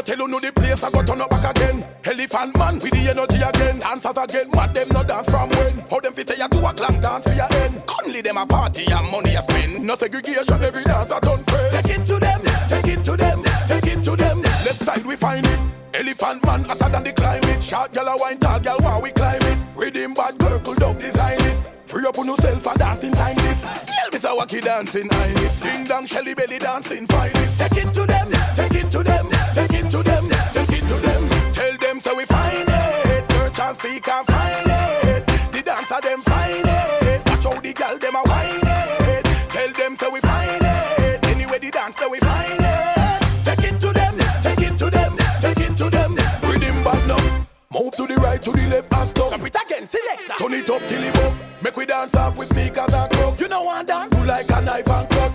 tell you know the place I got turn up back again. Elephant man with the energy again. Dancers again, mad them no dance from when. How them fit say you 2 o'clock dance for your end. Only them a party and money a spend. No segregation, every dance a done friend. Take it to them, take it to them, take it to them. Left side we find it. Elephant man hotter than the climate. Short gal a wine, tall gal while we climb it. Rhythm bad girl could up design it. Free up on yourself and dancing time this. Elvis a wacky dancing iris. Ding dong Shelly belly dancing finest. Take it to them, take it to them, take it to them, take it to them. Tell them so we find it. Search and seek and find it. The dancer them find it. Watch how the gal them a whine it. Tell them so we find it. Anyway the dance so we find it. Take it to them, take it to them, take it to them. Rhythm bad now. Move to the right, to the left and stop. Stop it again, select. Turn it up till it up. Make we dance off with sneakers and club. You know one dance. Do like a knife and